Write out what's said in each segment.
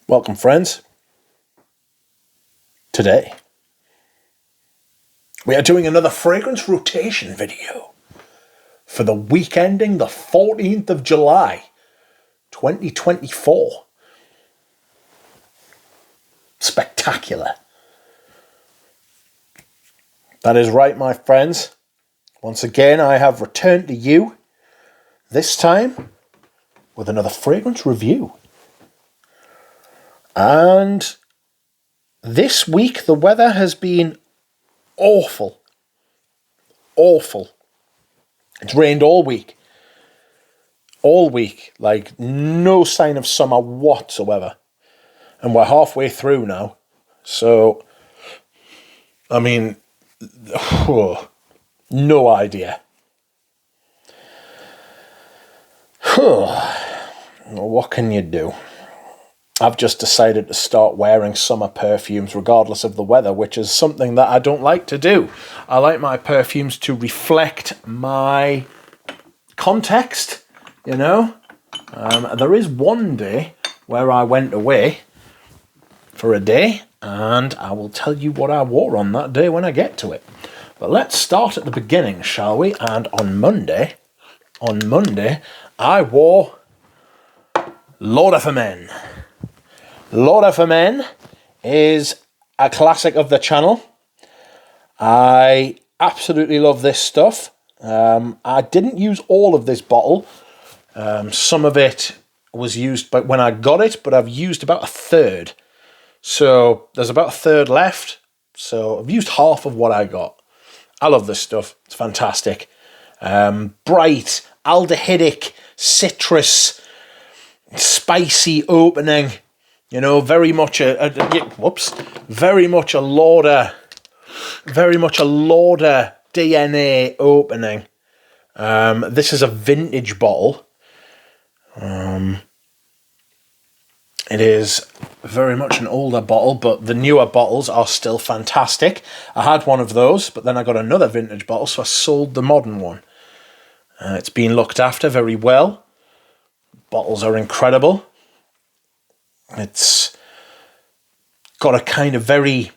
Welcome, friends. Today, we are doing another fragrance rotation video for the week ending the 14th of July, 2024. Spectacular. That is right, my friends. Once again, I have returned to you, this time with another fragrance review. And this week, the weather has been awful. Awful. It's rained all week. All week. Like, no sign of summer whatsoever. And we're halfway through now. So, I mean, no idea. What can you do? I've just decided to start wearing summer perfumes regardless of the weather, which is something that I don't like to do. I like my perfumes to reflect my context, you know. There is one day where I went away for a day, and I will tell you what I wore on that day when I get to it. But let's start at the beginning, shall we? And on Monday, I wore L'Eau de Men. L'Eau de Men is a classic of the channel. I absolutely love this stuff. I didn't use all of this bottle. Some of it was used when I got it, but I've used about a third. So there's about a third left. So I've used half of what I got. I love this stuff. It's fantastic. Bright, aldehydic, citrus, spicy opening. You know, very much a Lauder DNA opening. This is a vintage bottle. It is very much an older bottle, but the newer bottles are still fantastic. I had one of those, but then I got another vintage bottle, so I sold the modern one. It's been looked after very well. Bottles are incredible. It's got a kind of very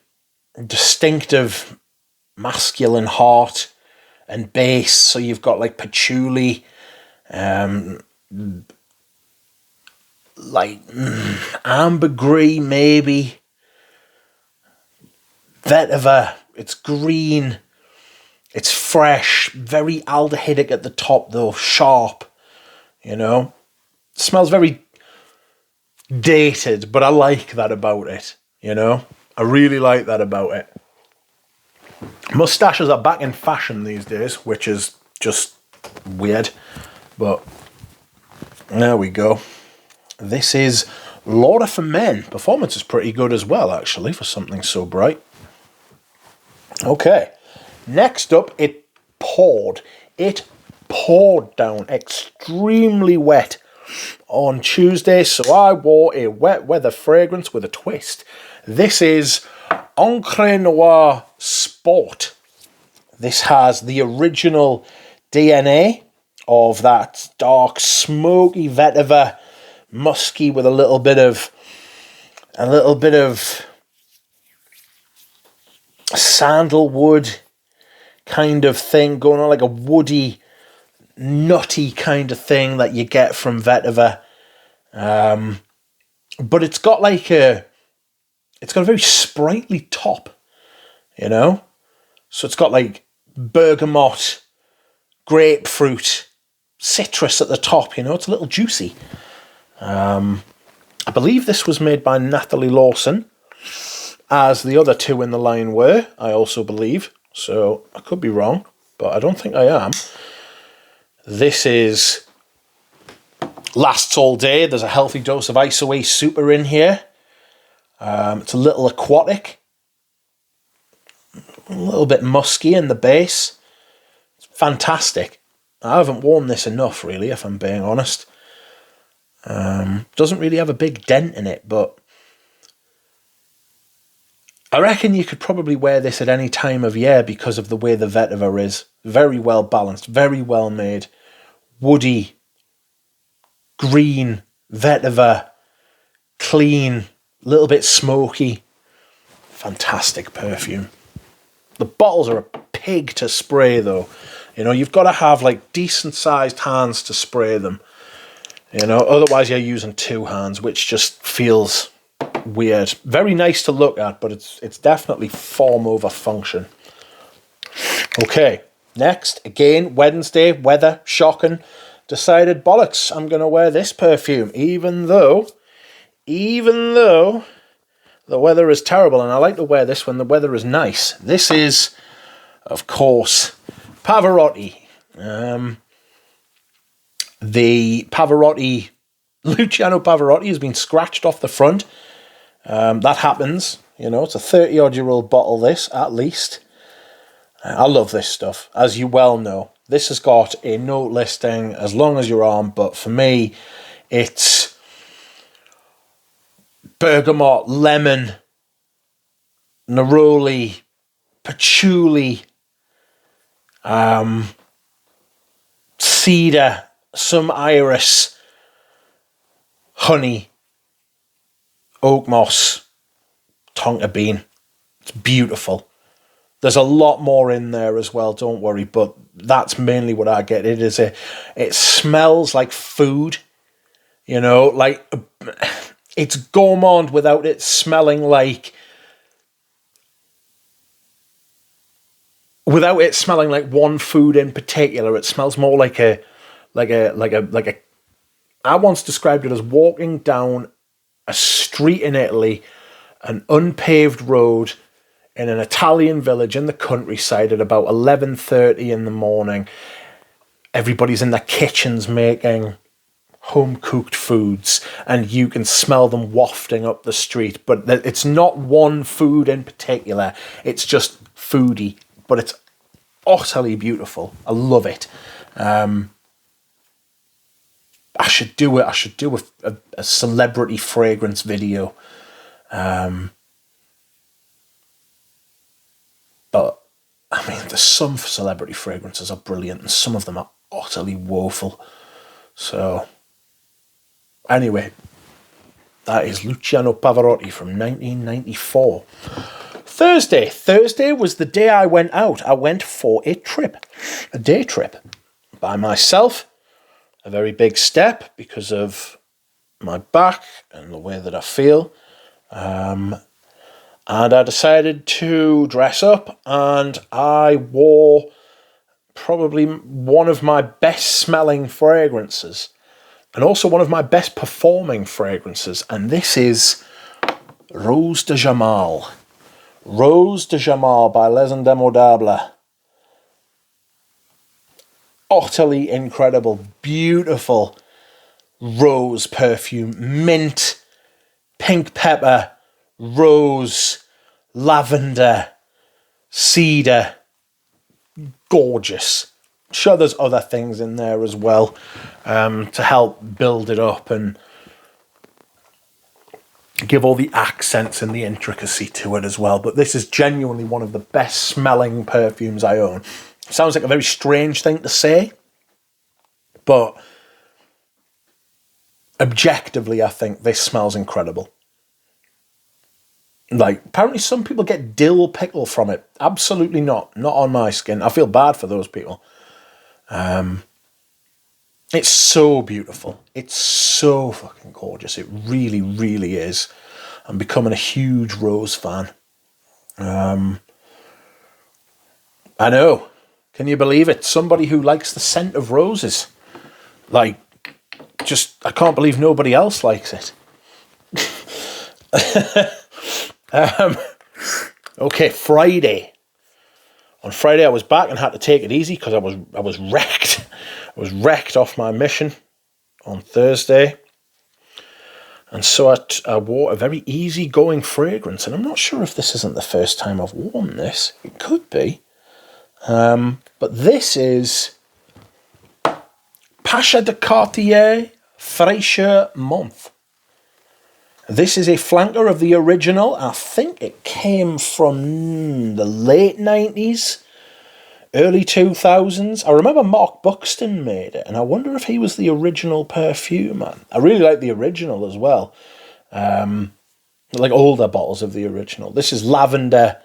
distinctive masculine heart and base. So you've got like patchouli, like ambergris maybe, vetiver. It's green. It's fresh. Very aldehydic at the top though, sharp. You know, it smells very dated, but I like that about it, you know? I really like that about it. Mustaches are back in fashion these days, which is just weird, but there we go. This is L'Eau de Men. Performance is pretty good as well, actually, for something so bright. Okay, next up, it poured. It poured down, extremely wet on Tuesday, so I wore a wet weather fragrance with a twist. This is Encre Noire Sport. This has the original DNA of that dark, smoky vetiver, musky with a little bit of sandalwood kind of thing going on, like a woody, nutty kind of thing that you get from vetiver, but it's got a very sprightly top, you know. So it's got like bergamot, grapefruit, citrus at the top. You know, it's a little juicy. I believe this was made by Nathalie Lawson, as the other two in the line were. I also believe, so I could be wrong, but I don't think I am. This is lasts all day. There's a healthy dose of Isoway Super in here. It's a little aquatic, a little bit musky in the base. It's fantastic. I haven't worn this enough, really, if I'm being honest. Doesn't really have a big dent in it, but I reckon you could probably wear this at any time of year because of the way the vetiver is. Very well balanced, very well made. Woody, green, vetiver, clean, a little bit smoky. Fantastic perfume. The bottles are a pig to spray though. You know, you've got to have like decent sized hands to spray them. You know, otherwise you're using two hands, which just feels weird. Very nice to look at, but it's definitely form over function. Okay, next, again, Wednesday, weather, shocking. Decided, bollocks, I'm going to wear this perfume, even though the weather is terrible, and I like to wear this when the weather is nice. This is, of course, Pavarotti. The Pavarotti, Luciano Pavarotti has been scratched off the front. That happens, you know, it's a 30-odd-year-old bottle, this, at least. I love this stuff, as you well know. This has got a note listing as long as your arm, but for me, it's bergamot, lemon, neroli, patchouli, cedar, some iris, honey, oak moss, tonka bean. It's beautiful. There's a lot more in there as well, don't worry, but that's mainly what I get. It smells like food, you know, like it's gourmand without it smelling like one food in particular. It smells more like a I once described it as walking down a street in Italy, an unpaved road in an Italian village in the countryside at about 11:30 in the morning. Everybody's in their kitchens making home-cooked foods, and you can smell them wafting up the street. But it's not one food in particular. It's just foodie, but it's utterly beautiful. I love it. I should do it. I should do a celebrity fragrance video. But, I mean, there's some celebrity fragrances are brilliant and some of them are utterly woeful. So, anyway, that is Luciano Pavarotti from 1994. Thursday was the day I went out. I went for a day trip, by myself. A very big step because of my back and the way that I feel. And I decided to dress up, and I wore probably one of my best smelling fragrances and also one of my best performing fragrances, and this is Rose de Jamal. Rose de Jamal by Les Indemodables. Utterly incredible, beautiful rose perfume. Mint, pink pepper, rose, lavender, cedar. Gorgeous. I'm sure there's other things in there as well to help build it up and give all the accents and the intricacy to it as well. But this is genuinely one of the best smelling perfumes I own. Sounds like a very strange thing to say, but objectively, I think this smells incredible. Like, apparently some people get dill pickle from it. Absolutely not. Not on my skin. I feel bad for those people. It's so beautiful. It's so fucking gorgeous. It really, really is. I'm becoming a huge rose fan. I know. Can you believe it? Somebody who likes the scent of roses. Like, just, I can't believe nobody else likes it. Okay, Friday. On Friday I was back and had to take it easy because I was wrecked. I was wrecked off my mission on Thursday. And so I wore a very easygoing fragrance. And I'm not sure if this isn't the first time I've worn this. It could be. But this is Pacha de Cartier Fraîcheur Menthe. This is a flanker of the original. I think it came from the late 90s, early 2000s. I remember Mark Buxton made it, and I wonder if he was the original perfumer. I really like the original as well. like older bottles of the original. This is lavender,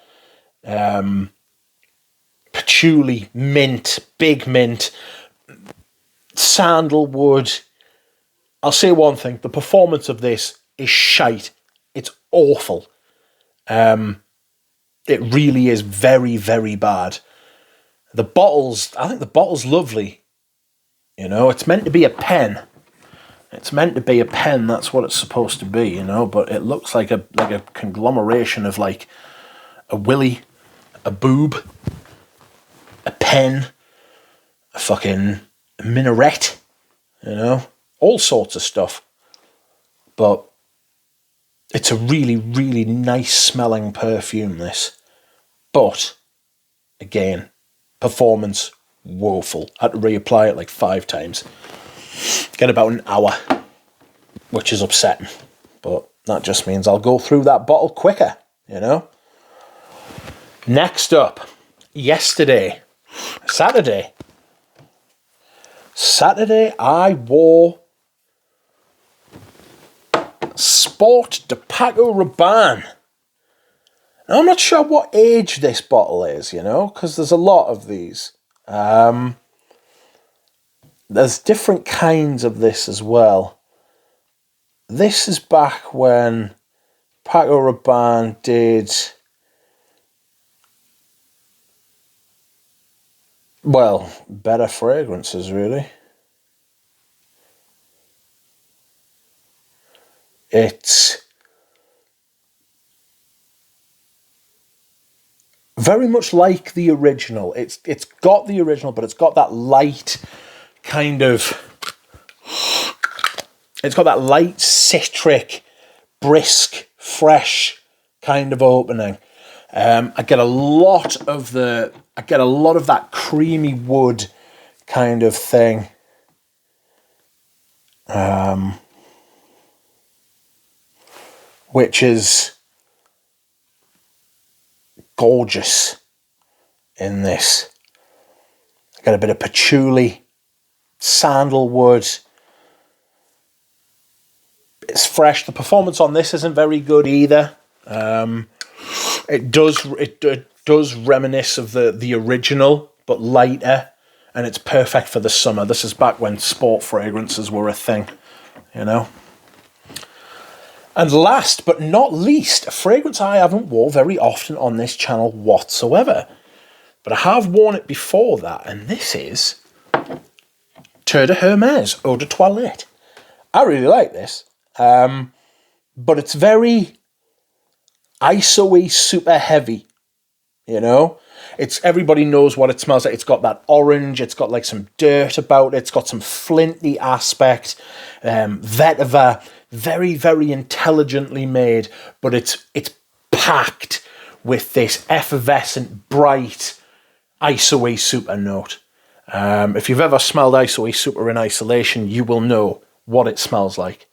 patchouli, mint, big mint, sandalwood. I'll say one thing, the performance of this is shite. It's awful. It really is very, very bad. The bottles, I think the bottle's lovely. You know, it's meant to be a pen. It's meant to be a pen, that's what it's supposed to be, you know, but it looks like a conglomeration of like a willy, a boob, a pen, a fucking minaret, you know, all sorts of stuff. But it's a really, really nice smelling perfume, this. But, again, performance woeful. I had to reapply it like 5 times. Get about an hour, which is upsetting. But that just means I'll go through that bottle quicker, you know. Next up, Saturday, I wore Sport de Paco Rabanne. Now, I'm not sure what age this bottle is, you know, because there's a lot of these. There's different kinds of this as well. This is back when Paco Rabanne did, well, better fragrances, really. It's very much like the original. It's got the original, but it's got that light kind of... It's got that light, citric, brisk, fresh kind of opening. I get a lot of that creamy wood kind of thing. Which is gorgeous in this. I get a bit of patchouli, sandalwood. It's fresh. The performance on this isn't very good either. It does reminisce of the original, but lighter, and it's perfect for the summer. This is back when sport fragrances were a thing, you know. And last but not least, a fragrance I haven't worn very often on this channel whatsoever, but I have worn it before that, and this is Terre de Hermès Eau de Toilette. I really like this, but it's very ISO-y, super heavy, you know? Everybody knows what it smells like. It's got that orange, it's got like some dirt about it, it's got some flinty aspect, vetiver, very, very intelligently made, but it's packed with this effervescent, bright ISO-y super note. If you've ever smelled ISO-y super in isolation, you will know what it smells like.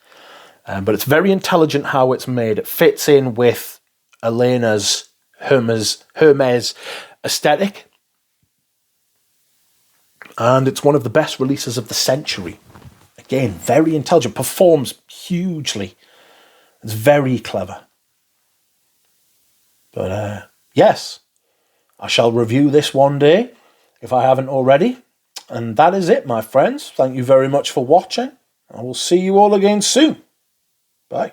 But it's very intelligent how it's made. It fits in with Elena's Hermes aesthetic. And it's one of the best releases of the century. Again, very intelligent, performs hugely. It's very clever. But yes, I shall review this one day, if I haven't already. And that is it, my friends. Thank you very much for watching. I will see you all again soon. Bye.